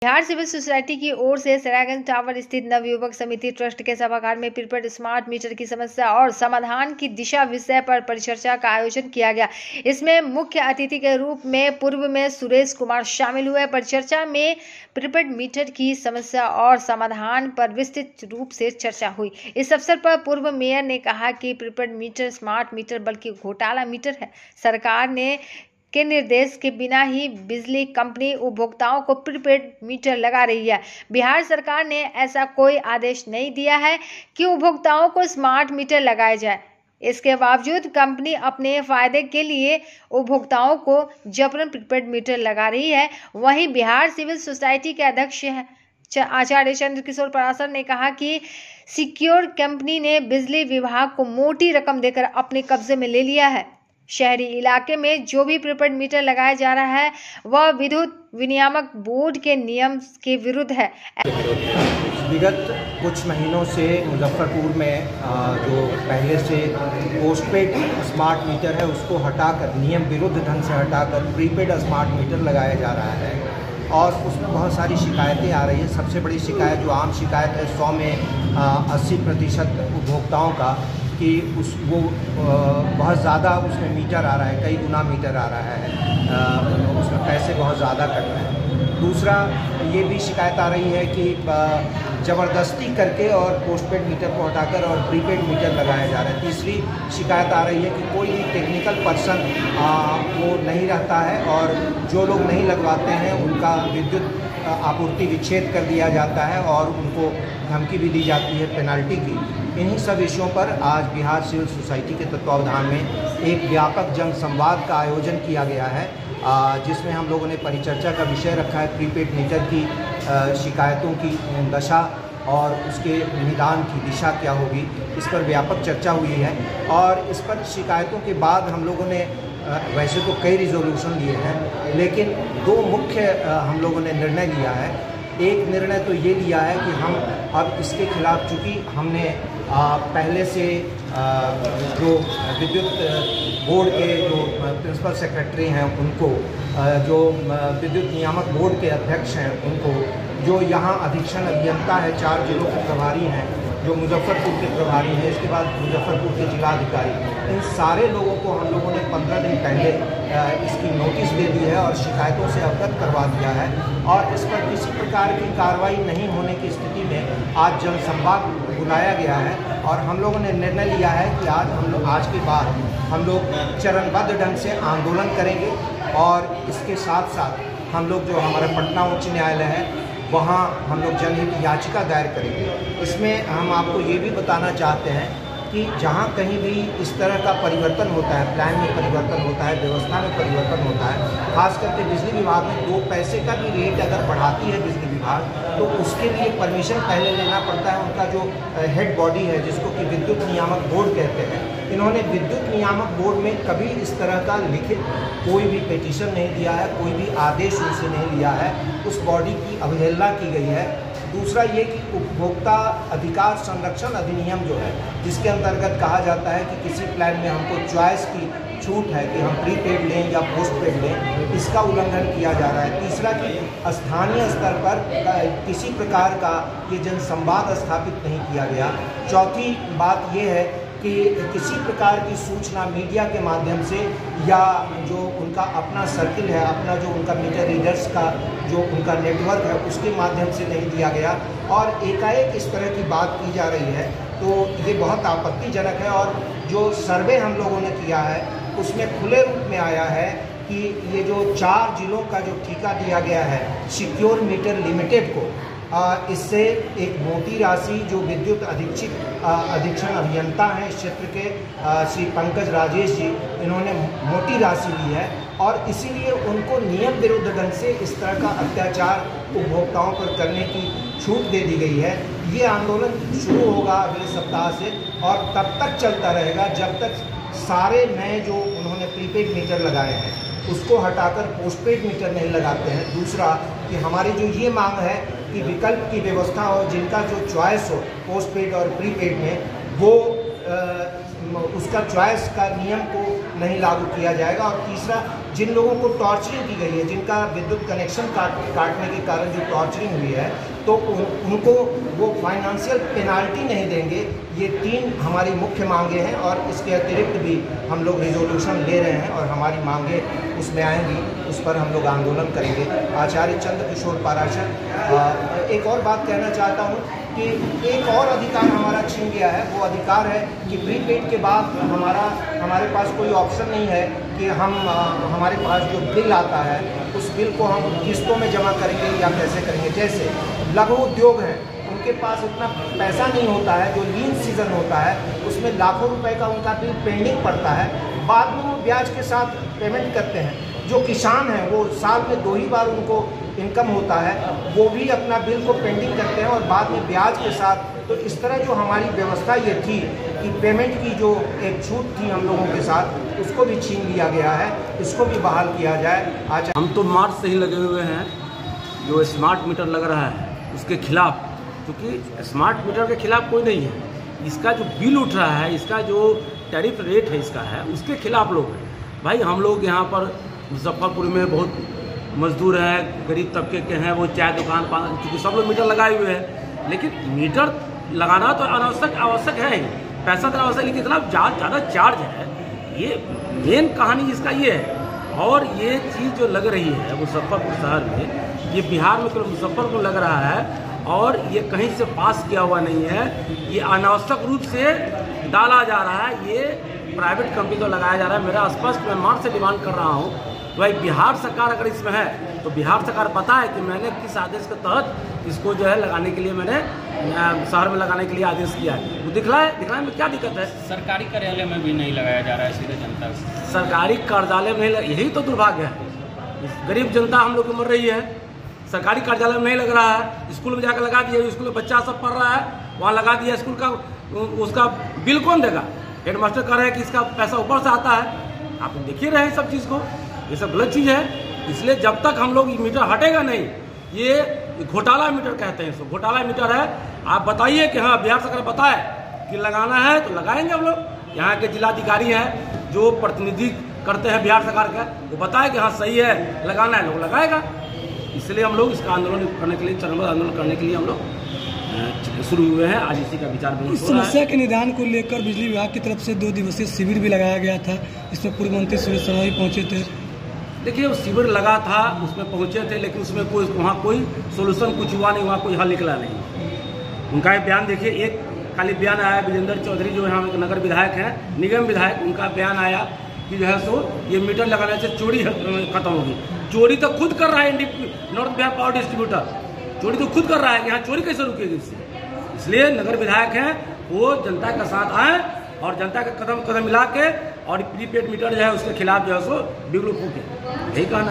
Bihar civil society की ओर से Saraiganj tower स्थित नवयुवक समिति ट्रस्ट के सभागार में प्रीपेड स्मार्ट मीटर की समस्या और समाधान की दिशा विषय पर परिचर्चा का आयोजन किया गया। इसमें मुख्य अतिथि के रूप में पूर्व में सुरेश कुमार शामिल हुए। परिचर्चा में प्रीपेड मीटर की समस्या और समाधान पर विस्तृत रूप से चर्चा हुई। इस अवसर पर पूर्व मेयर ने कहा कि प्रीपेड मीटर स्मार्ट मीटर बल्कि घोटाला मीटर है। सरकार के निर्देश के बिना ही बिजली कंपनी उपभोक्ताओं को प्रीपेड मीटर लगा रही है। बिहार सरकार ने ऐसा कोई आदेश नहीं दिया है कि उपभोक्ताओं को स्मार्ट मीटर लगाए जाए। इसके बावजूद कंपनी अपने फायदे के लिए उपभोक्ताओं को जबरन प्रीपेड मीटर लगा रही है। वहीं बिहार सिविल सोसाइटी के अध्यक्ष आचार्य चंद्रकिशोर पराशर ने कहा कि सिक्योर कंपनी ने बिजली विभाग को मोटी रकम देकर अपने कब्जे में ले लिया है। शहरी इलाके में जो भी प्रीपेड मीटर लगाया जा रहा है वह विद्युत विनियामक बोर्ड के नियम के विरुद्ध है। विगत कुछ महीनों से मुजफ्फरपुर में जो पहले से पोस्टपेड स्मार्ट मीटर है उसको हटाकर नियम विरुद्ध ढंग से हटाकर प्रीपेड स्मार्ट मीटर लगाया जा रहा है और उसमें बहुत सारी शिकायतें आ रही हैं। सबसे बड़ी शिकायत जो आम शिकायत है 100 में 80% उपभोक्ताओं का कि वो बहुत ज़्यादा उसमें मीटर आ रहा है, कई गुना मीटर आ रहा है, उसमें पैसे बहुत ज़्यादा कट रहे हैं। दूसरा ये भी शिकायत आ रही है कि ज़बरदस्ती करके और पोस्टपेड मीटर को हटाकर और प्रीपेड मीटर लगाया जा रहा है। तीसरी शिकायत आ रही है कि कोई भी टेक्निकल पर्सन वो नहीं रहता है और जो लोग नहीं लगवाते हैं उनका विद्युत आपूर्ति विच्छेद कर दिया जाता है और उनको धमकी भी दी जाती है पेनल्टी की। इन्हीं सब विषयों पर आज बिहार सिविल सोसाइटी के तत्वावधान में एक व्यापक जन संवाद का आयोजन किया गया है, जिसमें हम लोगों ने परिचर्चा का विषय रखा है प्रीपेड मीटर की शिकायतों की दशा और उसके निदान की दिशा क्या होगी, इस पर व्यापक चर्चा हुई है। और इस पर शिकायतों के बाद हम लोगों ने वैसे तो कई रिजोल्यूशन लिए हैं, लेकिन दो मुख्य हम लोगों ने निर्णय लिया है। एक निर्णय तो ये लिया है कि हम अब इसके खिलाफ, चूँकि हमने पहले से जो विद्युत बोर्ड के जो प्रिंसिपल सेक्रेटरी हैं उनको, जो विद्युत नियामक बोर्ड के अध्यक्ष हैं उनको, जो यहाँ अधीक्षण अभियंता है 4 जिलों के प्रभारी हैं, जो मुजफ्फरपुर के प्रभारी हैं, इसके बाद मुजफ्फरपुर के जिलाधिकारी, इन सारे लोगों को हम लोगों ने 15 दिन पहले इसकी नोटिस दे दी है और शिकायतों से अवगत करवा दिया है। और इस पर किसी प्रकार की कार्रवाई नहीं होने की स्थिति में आज जनसंवाद बुलाया गया है और हम लोगों ने निर्णय लिया है कि आज के बाद हम लोग चरणबद्ध ढंग से आंदोलन करेंगे और इसके साथ साथ हम लोग जो हमारा पटना उच्च न्यायालय है वहाँ हम लोग जनहित याचिका दायर करेंगे। इसमें हम आपको ये भी बताना चाहते हैं कि जहाँ कहीं भी इस तरह का परिवर्तन होता है, प्लान में परिवर्तन होता है, व्यवस्था में परिवर्तन होता है, खास करके बिजली विभाग में 2 पैसे का भी रेट अगर बढ़ाती है बिजली विभाग तो उसके लिए परमिशन पहले लेना पड़ता है उनका जो हेड बॉडी है, जिसको कि विद्युत नियामक बोर्ड कहते हैं। इन्होंने विद्युत नियामक बोर्ड में कभी इस तरह का लिखित कोई भी पिटीशन नहीं दिया है, कोई भी आदेश उनसे नहीं लिया है, उस बॉडी की अवहेलना की गई है। दूसरा ये कि उपभोक्ता अधिकार संरक्षण अधिनियम जो है, जिसके अंतर्गत कहा जाता है कि किसी प्लान में हमको चॉइस की छूट है कि हम प्रीपेड लें या पोस्टपेड लें, इसका उल्लंघन किया जा रहा है। तीसरा कि स्थानीय स्तर पर किसी प्रकार का ये जनसंवाद स्थापित नहीं किया गया। चौथी बात ये है कि किसी प्रकार की सूचना मीडिया के माध्यम से या जो उनका अपना सर्किल है, अपना जो उनका मीटर रीडर्स का जो उनका नेटवर्क है उसके माध्यम से नहीं दिया गया और एकाएक इस तरह की बात की जा रही है, तो ये बहुत आपत्तिजनक है। और जो सर्वे हम लोगों ने किया है उसमें खुले रूप में आया है कि ये जो 4 जिलों का जो ठेका दिया गया है सिक्योर मीटर लिमिटेड को, इससे एक मोटी राशि जो विद्युत अधीक्षण अभियंता हैं इस क्षेत्र के श्री पंकज राजेश जी, इन्होंने मोटी राशि ली है और इसीलिए उनको नियम विरुद्ध ढंग से इस तरह का अत्याचार उपभोक्ताओं पर करने की छूट दे दी गई है। ये आंदोलन शुरू होगा अगले सप्ताह से और तब तक चलता रहेगा जब तक सारे नए जो उन्होंने प्रीपेड मीटर लगाए हैं उसको हटाकर पोस्टपेड मीटर नहीं लगाते हैं। दूसरा कि हमारी जो ये मांग है कि विकल्प की व्यवस्था हो, जिनका जो चॉइस हो पोस्टपेड और प्रीपेड में, वो उसका चॉइस का नियम को नहीं लागू किया जाएगा। और तीसरा जिन लोगों को टॉर्चरिंग की गई है, जिनका विद्युत कनेक्शन काटने के कारण जो टॉर्चरिंग हुई है, तो उनको वो फाइनेंशियल पेनाल्टी नहीं देंगे। ये 3 हमारी मुख्य मांगे हैं और इसके अतिरिक्त भी हम लोग रिजोल्यूशन ले रहे हैं और हमारी मांगे उसमें आएंगी, उस पर हम लोग आंदोलन करेंगे। आचार्य चंद्रकिशोर पाराशर, एक और बात कहना चाहता हूँ कि एक और अधिकार हमारा छीन गया है। वो अधिकार है कि प्रीपेड के बाद हमारे पास कोई ऑप्शन नहीं है कि हमारे पास जो बिल आता है उस बिल को हम किस्तों में जमा करेंगे या कैसे करेंगे। जैसे लघु उद्योग हैं, उनके पास इतना पैसा नहीं होता है, जो लीन सीजन होता है उसमें लाखों रुपए का उनका बिल पेंडिंग पड़ता है, बाद में वो ब्याज के साथ पेमेंट करते हैं। जो किसान हैं वो साल में 2 ही बार उनको इनकम होता है, वो भी अपना बिल को पेंडिंग करते हैं और बाद में ब्याज के साथ। तो इस तरह जो हमारी व्यवस्था ये थी कि पेमेंट की जो एक छूट थी हम लोगों के साथ, उसको भी छीन लिया गया है, इसको भी बहाल किया जाए। हम तो मार्च से ही लगे हुए हैं जो स्मार्ट मीटर लग रहा है उसके खिलाफ, क्योंकि स्मार्ट मीटर के खिलाफ कोई नहीं है। इसका जो बिल उठ रहा है, इसका जो टैरिफ रेट है इसका है, उसके खिलाफ लोग हैं। भाई हम लोग यहाँ पर मुजफ्फरपुर में बहुत मजदूर हैं, गरीब तबके के हैं, वो चाय दुकान क्योंकि सब लोग मीटर लगाए हुए हैं, लेकिन मीटर लगाना तो आवश्यक है ही, पैसा तो आवश्यक, लेकिन इतना ज़्यादा चार्ज है। ये मेन कहानी इसका ये है। और ये चीज़ जो लग रही है मुजफ्फरपुर शहर में, ये बिहार में केवल मुजफ्फरपुर लग रहा है और ये कहीं से पास किया हुआ नहीं है। ये अनावश्यक रूप से डाला जा रहा है, ये प्राइवेट कंपनी को लगाया जा रहा है। मेरा स्पष्ट मैं मार्च से डिमांड कर रहा हूँ, तो भाई बिहार सरकार अगर इसमें है तो बिहार सरकार पता है कि मैंने किस आदेश के तहत इसको जो है लगाने के लिए मैंने शहर में लगाने के लिए आदेश किया है। वो दिखलाए में क्या दिक्कत है? सरकारी कार्यालय में भी नहीं लगाया जा रहा है, सीधे जनता से। सरकारी कार्यालय में यही तो दुर्भाग्य है। गरीब जनता हम लोग की मर रही है, सरकारी कार्यालय में नहीं लग रहा है। स्कूल में जाकर लगा दिया, स्कूल में बच्चा सब पढ़ रहा है, वहाँ लगा दिया स्कूल का, उसका बिल कौन देगा? हेडमास्टर कह रहे हैं कि इसका पैसा ऊपर से आता है। आप देखिए रहे हैं सब चीज़ को, ये सब गलत चीज़ है। इसलिए जब तक हम लोग मीटर हटेगा नहीं, ये घोटाला मीटर कहते हैं इसको, घोटाला मीटर है। आप बताइए कि हाँ बिहार सरकार बताए कि लगाना है तो लगाएंगे हम लोग। यहाँ के जिलाधिकारी हैं जो प्रतिनिधि करते हैं बिहार सरकार का, वो बताए कि हाँ सही है लगाना है, लोग लगाएगा। इसलिए हम लोग इसका आंदोलन करने के लिए, चरणबद्ध आंदोलन करने के लिए हम लोग शुरू हुए हैं। आज इसी का विचार विमर्श इस समस्या के निदान को लेकर बिजली विभाग की तरफ से 2 दिवसीय शिविर भी लगाया गया था, इसमें पूर्व मंत्री सुरेश शर्मा भी पहुंचे थे। देखिए वो शिविर लगा था, उसमें पहुंचे थे, लेकिन उसमें वहाँ कोई सोल्यूशन कुछ हुआ नहीं, वहाँ कोई हल निकला नहीं। उनका एक बयान देखिए, एक खाली बयान आया विजेंद्र चौधरी जो यहाँ नगर विधायक हैं, निगम विधायक, उनका बयान आया कि जो है सो ये मीटर लगाने से चोरी खत्म होगी। चोरी तो खुद कर रहा है नॉर्थ बिहार पावर डिस्ट्रीब्यूटर, चोरी तो खुद कर रहा है कि यहाँ चोरी कैसे रुकेगी इससे। इसलिए नगर विधायक हैं वो जनता के साथ आए और जनता के कदम मिला के और प्रीपेड मीटर जो है उसके खिलाफ जो है सो बिगड़ू फूके, यही कहना।